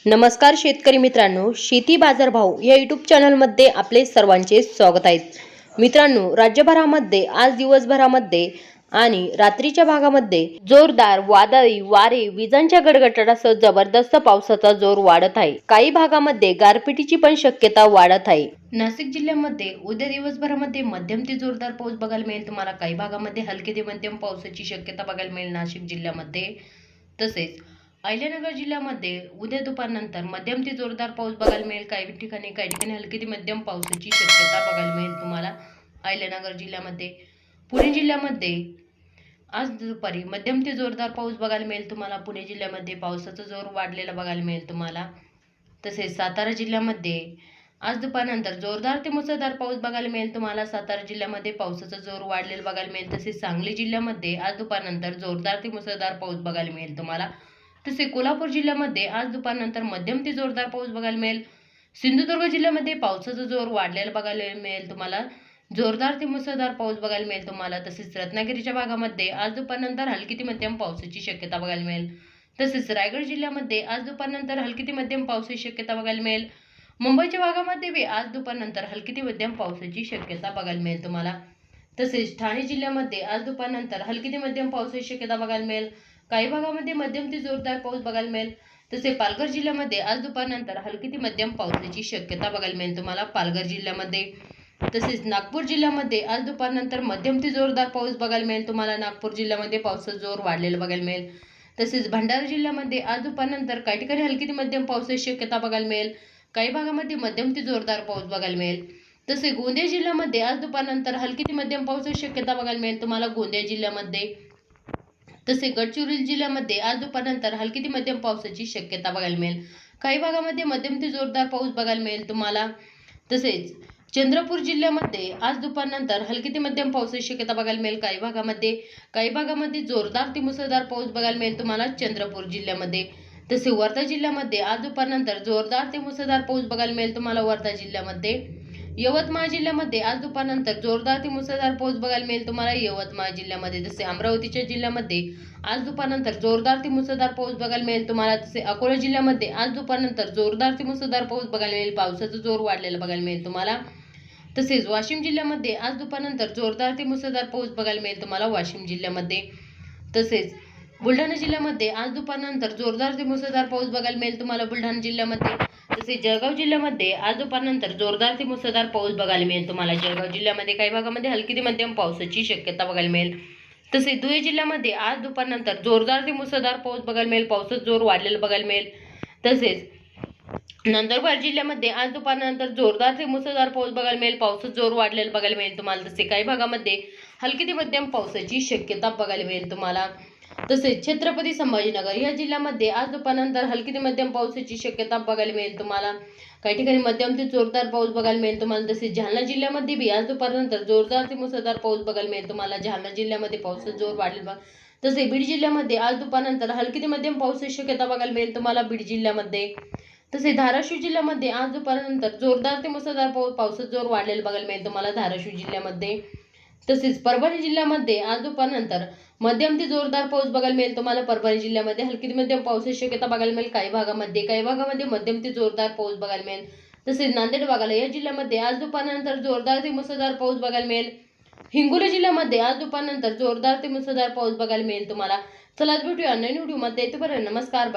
नमस्कार शेतकरी मित्रांनो, शेती बाजारभाव या यूट्यूब चॅनलमध्ये आपले सर्वांचे स्वागत आहे। मित्रांनो, राज्यभरामध्ये आज दिवसभरामध्ये आणि रात्रीच्या भागामध्ये जोरदार वादळी वारे, विजांच्या गडगडाटासह जबरदस्त पावसाचा जोर वाढत आहे। काही भागामध्ये गारपिटीची पण शक्यता वाढत आहे। नाशिक जिल्ह्यामध्ये उद्या दिवसभरामध्ये मध्यम ते जोरदार पाऊस बघायला मिळेल तुम्हाला। काही भागामध्ये हलके ते मध्यम पावसाची शक्यता बघायला मिळेल नाशिक जिल्ह्यामध्ये। तसेच अहिल्यानगर जिल्ह्यामध्ये उद्या दुपारनंतर मध्यम ते जोरदार पाऊस बघायला मिळेल। काही ठिकाणी हलकी ते मध्यम पावसाची शक्यता बघायला मिळेल तुम्हाला अहिल्यानगर जिल्ह्यामध्ये। पुणे जिल्ह्यामध्ये आज दुपारी मध्यम ते जोरदार पाऊस बघायला मिळेल तुम्हाला। पुणे जिल्ह्यामध्ये पावसाचा जोर वाढलेला बघायला मिळेल तुम्हाला। तसेच सातारा जिल्ह्यामध्ये आज दुपारनंतर जोरदार ते मुसळधार पाऊस बघायला मिळेल तुम्हाला। सातारा जिल्ह्यामध्ये पावसाचा जोर वाढलेला बघायला मिळेल। तसेच सांगली जिल्ह्यामध्ये आज दुपारनंतर जोरदार ते मुसळधार पाऊस बघायला मिळेल तुम्हाला। तसेच कोल्हापूर जिल्ह्यामध्ये आज दुपारनंतर मध्यम ते जोरदार पाऊस बघायला मिळेल। सिंधुदुर्ग जिल्ह्यामध्ये पावसाचा जोर वाढलेला बघायला मिळेल तुम्हाला। जोरदार ते मुसळधार पाऊस बघायला मिळेल तुम्हाला। तसेच रत्नागिरीच्या भागामध्ये आज दुपारनंतर हलकी ते मध्यम पावसाची शक्यता बघायला मिळेल। तसेच रायगड जिल्ह्यामध्ये आज दुपारनंतर हलकी ते मध्यम पावसाची शक्यता बघायला मिळेल। मुंबईच्या भागामध्ये आज दुपारनंतर हलकी ते मध्यम पावसाची शक्यता बघायला मिळेल तुम्हाला। तसेच ठाणे जिल्ह्यामध्ये आज दुपारनंतर हलकी ते मध्यम पावसाची शक्यता बघायला मिळेल। काही भागामध्ये मध्यम ते जोरदार पाऊस बघायला मिळेल। तसेच पालघर जिल्ह्यामध्ये आज दुपारनंतर हलकी ते मध्यम पावसाची शक्यता बघायला मिळेल तुम्हाला पालघर जिल्ह्यामध्ये। तसेच नागपूर जिल्ह्यामध्ये आज दुपारनंतर मध्यम ते जोरदार पाऊस बघायला मिळेल तुम्हाला। नागपूर जिल्ह्यामध्ये पावसाचा जोर वाढलेला बघायला मिळेल। तसेच भंडारा जिल्ह्यामध्ये आज दुपारनंतर काही ठिकाणी हलकी ते मध्यम पावसाची शक्यता बघायला मिळेल। काही भागामध्ये मध्यम ते जोरदार पाऊस बघायला मिळेल। तसेच गोंदिया जिल्ह्यामध्ये आज दुपारनंतर हलकी ते मध्यम पावसाची शक्यता बघायला मिळेल तुम्हाला गोंदिया जिल्ह्यामध्ये। तसेच गडचिरोली जिल्ह्यामध्ये आज दुपारनंतर हलकी ते मध्यम पावसाची शक्यता बघायला मिळेल। काही भागामध्ये मध्यम ते जोरदार पाऊस बघायला मिळेल तुम्हाला। तसेच चंद्रपूर जिल्ह्यामध्ये आज दुपारनंतर हलकी ते मध्यम पावसाची शक्यता बघायला मिळेल। काही भागामध्ये जोरदार ते मुसळधार पाऊस बघायला मिळेल तुम्हाला चंद्रपूर जिल्ह्यामध्ये। तसेच वर्धा जिल्ह्यामध्ये आज दुपारनंतर जोरदार ते मुसळधार पाऊस बघायला मिळेल तुम्हाला वर्धा जिल्ह्यामध्ये। यवतमाळ जिल्ह्यामध्ये आज दुपारनंतर जोरदार ते मुसळधार पाऊस बघायला मिळेल तुम्हाला यवतमाळ जिल्ह्यामध्ये। तसे अमरावतीच्या जिल्ह्यामध्ये आज दुपारनंतर जोरदार ते मुसळधार पाऊस बघायला मिळेल तुम्हाला। तसे अकोला जिल्ह्यामध्ये आज दुपारनंतर जोरदार ते मुसळधार पाऊस बघायला मिळेल। पावसाचा जोर वाढलेला बघायला मिळेल तुम्हाला। तसेच वाशिम जिल्ह्यामध्ये आज दुपारनंतर जोरदार ते मुसळधार पाऊस बघायला मिळेल तुम्हाला वाशिम जिल्ह्यामध्ये। तसेच बुलढाणा जिल्ह्यामध्ये आज दुपारनंतर जोरदार ते मुसळधार पाऊस बघायला मिळेल तुम्हाला बुलढाणा जिल्ह्यामध्ये। तसेच जळगाव जिल्ह्यामध्ये आज दुपारनंतर जोरदार ते मुसळधार पाऊस बघायला मिळेल तुम्हाला जळगाव जिल्ह्यामध्ये। काही भागामध्ये हलकी ते मध्यम पावसाची शक्यता बघायला मिळेल। तसेच धुळे जिल्ह्यामध्ये आज दुपारनंतर जोरदार ते मुसळधार पाऊस बघायला मिळेल। पावसाचा जोर वाढलेला बघायला मिळेल। तसेच नंदुरबार जिल्ह्यामध्ये आज दुपारनंतर जोरदार ते मुसळधार पाऊस बघायला मिळेल। पावसाचा जोर वाढलेला बघायला मिळेल तुम्हाला। तसे काही भागामध्ये हलकी ते मध्यम पावसाची शक्यता बघायला मिळेल तुम्हाला। तसेच छत्रपती संभाजीनगर या जिल्ह्यामध्ये आज दुपारनंतर हलकी ते मध्यम पावसाची शक्यता बघायला मिळेल तुम्हाला। काही ठिकाणी मध्यम ते जोरदार पाऊस बघायला मिळेल तुम्हाला। तसेच जालना जिल्ह्यामध्ये बी आज दुपारनंतर जोरदार ते मुसळधार पाऊस बघायला मिळेल तुम्हाला जालना जिल्ह्यामध्ये पावसाचा जोर वाढलेला। तसे बीड जिल्ह्यामध्ये आज दुपारनंतर हलकी ते मध्यम पावसाची शक्यता बघायला मिळेल तुम्हाला बीड जिल्ह्यामध्ये। तसे धाराशिव जिल्ह्यामध्ये आज दुपारनंतर जोरदार ते मुसळधार पावसाचा जोर वाढलेला बघायला मिळेल तुम्हाला धाराशिव जिल्ह्यामध्ये। तसेच परभणी जिल्ह्यामध्ये आज दुपारनंतर मध्यम ते जोरदार पाऊस बघायला मिळेल तुम्हाला परभणी जिल्ह्यामध्ये। हलकी ते मध्यम पावसाची शक्यता बघायला मिळेल काही भागामध्ये मध्यम ते जोरदार पाऊस बघायला मिळेल। तसेच नांदेड वाघाला या जिल्ह्यामध्ये आज दुपारनंतर जोरदार ते मुसळधार पाऊस बघायला मिळेल। हिंगोली जिल्ह्यामध्ये आज दुपारनंतर जोरदार ते मुसळधार पाऊस बघायला मिळेल तुम्हाला। चला भेटूया नवीन व्हिडिओमध्ये, तोपर्यंत नमस्कार.